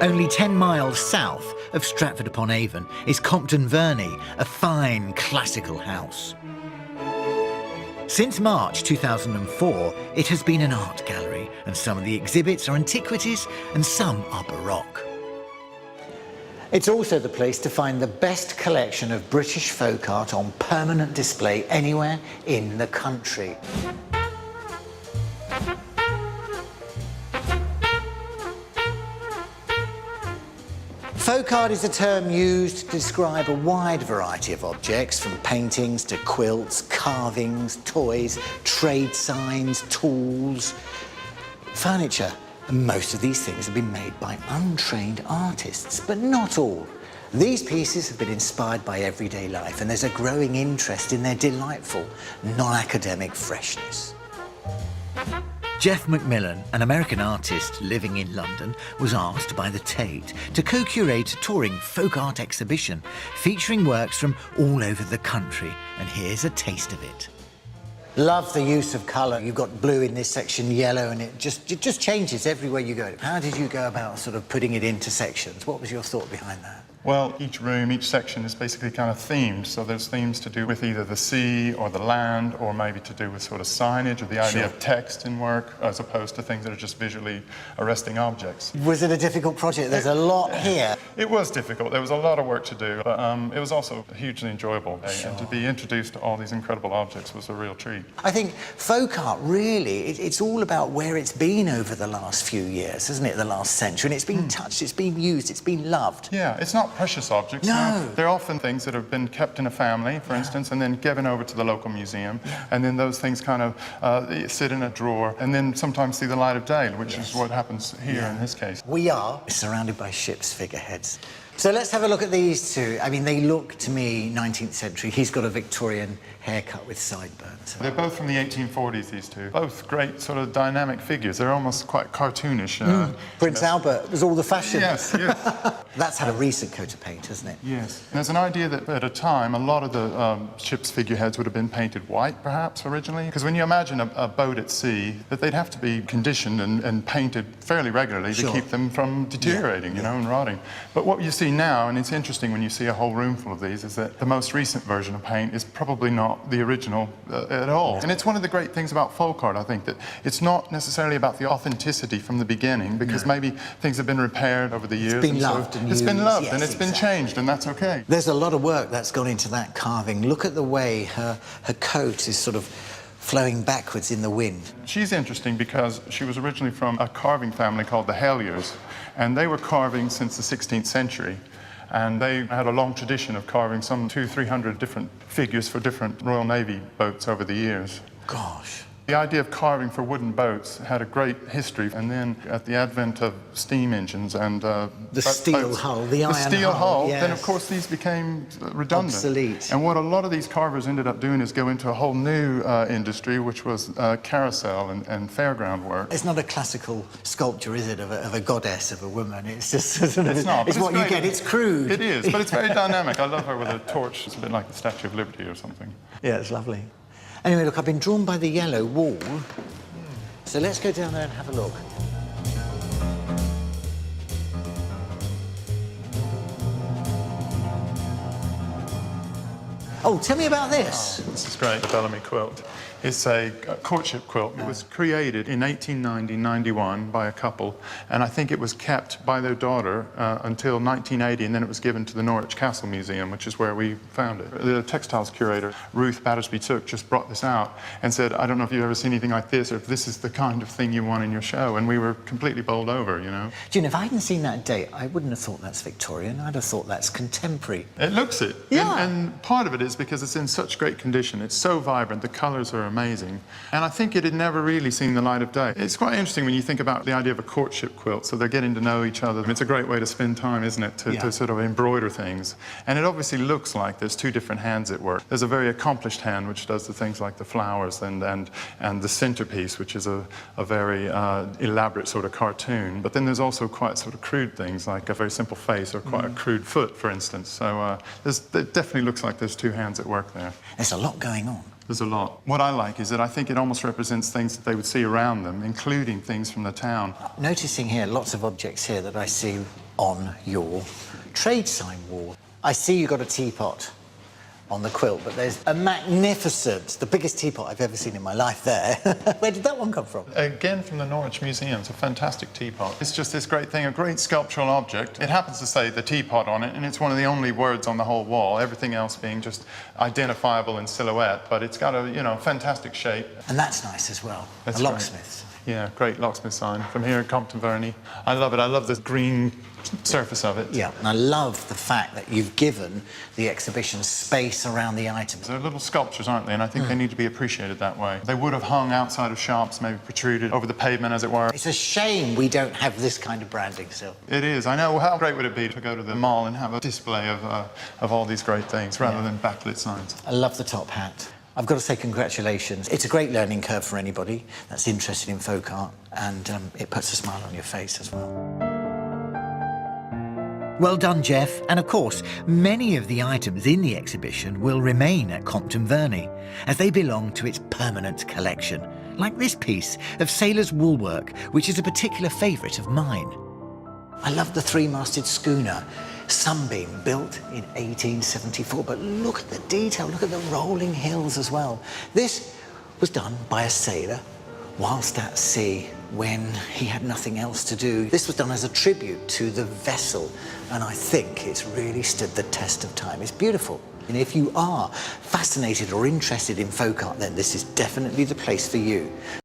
Only 10 miles south of Stratford-upon-Avon is Compton Verney, a fine classical house. Since March 2004, it has been an art gallery, and some of the exhibits are antiquities and some are Baroque. It's also the place to find the best collection of British folk art on permanent display anywhere in the country. Folk art is a term used to describe a wide variety of objects, from paintings to quilts, carvings, toys, trade signs, tools, furniture. And most of these things have been made by untrained artists, but not all. These pieces have been inspired by everyday life, and there's a growing interest in their delightful, non-academic freshness. Jeff McMillan, an American artist living in London, was asked by the Tate to co-curate a touring folk art exhibition featuring works from all over the country, and here's a taste of it. Love the use of colour. You've got blue in this section, yellow, and it just changes everywhere you go. How did you go about sort of putting it into sections? What was your thought behind that? Well, each room, each section is basically kind of themed. So there's themes to do with either the sea or the land, or maybe to do with sort of signage or the idea of text in work, as opposed to things that are just visually arresting objects. Was it a difficult project? There's a lot here. It was difficult. There was a lot of work to do, but it was also hugely enjoyable. And to be introduced to all these incredible objects was a real treat. I think folk art, really, it's all about where it's been over the last few years, isn't it? The last century. And it's been touched, it's been used, it's been loved. Yeah, it's not precious objects. No. They're often things that have been kept in a family, for instance, and then given over to the local museum. And then those things kind of sit in a drawer and then sometimes see the light of day, which is what happens here in this case. We are surrounded by ships' figureheads. So let's have a look at these two. I mean, they look, to me, 19th century. He's got a Victorian haircut with sideburns. They're both from the 1840s, these two. Both great sort of dynamic figures. They're almost quite cartoonish. Prince Albert was all the fashion. Yes, yes. That's had a recent coat of paint, hasn't it? Yes. And there's an idea that at a time, a lot of the ship's figureheads would have been painted white, perhaps, originally. Because when you imagine a boat at sea, that they'd have to be conditioned and painted fairly regularly to keep them from deteriorating, you know, and rotting. But what you see now, and it's interesting when you see a whole room full of these, is that the most recent version of paint is probably not the original at all. And it's one of the great things about folk art, I think, that it's not necessarily about the authenticity from the beginning, because maybe things have been repaired over the years. It's been loved and it's been loved, and yes, it's been changed, and that's okay. There's a lot of work that's gone into that carving. Look at the way her coat is sort of flowing backwards in the wind. She's interesting because she was originally from a carving family called the Hellers, and they were carving since the 16th century. And they had a long tradition of carving some 200-300 different figures for different Royal Navy boats over the years. Gosh. The idea of carving for wooden boats had a great history, and then at the advent of steam engines and the steel hull, the iron steel hull, yes. then of course these became redundant. Obsolete. And what a lot of these carvers ended up doing is go into a whole new industry, which was carousel and fairground work. It's not a classical sculpture, is it, of a goddess, of a woman? It's just sort of, it's not. It's what you get. It's crude. It is, but it's very dynamic. I love her with a torch. It's a bit like the Statue of Liberty or something. Yeah, it's lovely. Anyway, look, I've been drawn by the yellow wall, so let's go down there and have a look. Oh, tell me about this. Oh, this is great, the Bellamy quilt. It's a courtship quilt. It was created in 1890-91 by a couple, and I think it was kept by their daughter until 1980, and then it was given to the Norwich Castle Museum, which is where we found it. The textiles curator, Ruth Battersby Took, just brought this out and said, I don't know if you've ever seen anything like this, or if this is the kind of thing you want in your show, and we were completely bowled over, you know. Do you know, if I hadn't seen that date, I wouldn't have thought that's Victorian. I'd have thought that's contemporary. It looks it. Yeah. And part of it is because it's in such great condition. It's so vibrant. The colours are amazing. And I think it had never really seen the light of day. It's quite interesting when you think about the idea of a courtship quilt. So they're getting to know each other. It's a great way to spend time, isn't it, to sort of embroider things. And it obviously looks like there's two different hands at work. There's a very accomplished hand, which does the things like the flowers and the centerpiece, which is a very elaborate sort of cartoon. But then there's also quite sort of crude things, like a very simple face or quite a crude foot, for instance. So it definitely looks like there's two hands at work there. There's a lot going on. There's a lot. What I like is that I think it almost represents things that they would see around them, including things from the town. Noticing here lots of objects here that I see on your trade sign wall. I see you've got a teapot on the quilt, but there's a magnificent, the biggest teapot I've ever seen in my life there. Where did that one come from? Again, from the Norwich Museum. It's a fantastic teapot. It's just this great thing, a great sculptural object. It happens to say the teapot on it, and it's one of the only words on the whole wall, everything else being just identifiable in silhouette, but it's got a, you know, fantastic shape. And that's nice as well. That's a locksmith's. Yeah, great locksmith sign from here at Compton Verney. I love it. I love the green surface of it. Yeah, and I love the fact that you've given the exhibition space around the items. They're little sculptures, aren't they? And I think they need to be appreciated that way. They would have hung outside of shops, maybe protruded over the pavement, as it were. It's a shame we don't have this kind of branding still. It is. I know. Well, how great would it be to go to the mall and have a display of all these great things rather than backlit signs? I love the top hat. I've got to say congratulations. It's a great learning curve for anybody that's interested in folk art, and it puts a smile on your face as well. Well done, Jeff. And of course, many of the items in the exhibition will remain at Compton Verney, as they belong to its permanent collection, like this piece of sailor's woolwork, which is a particular favourite of mine. I love the three-masted schooner, Sunbeam, built in 1874, but look at the detail, look at the rolling hills as well. This was done by a sailor whilst at sea when he had nothing else to do. This was done as a tribute to the vessel, and I think it's really stood the test of time. It's beautiful. And if you are fascinated or interested in folk art, then this is definitely the place for you.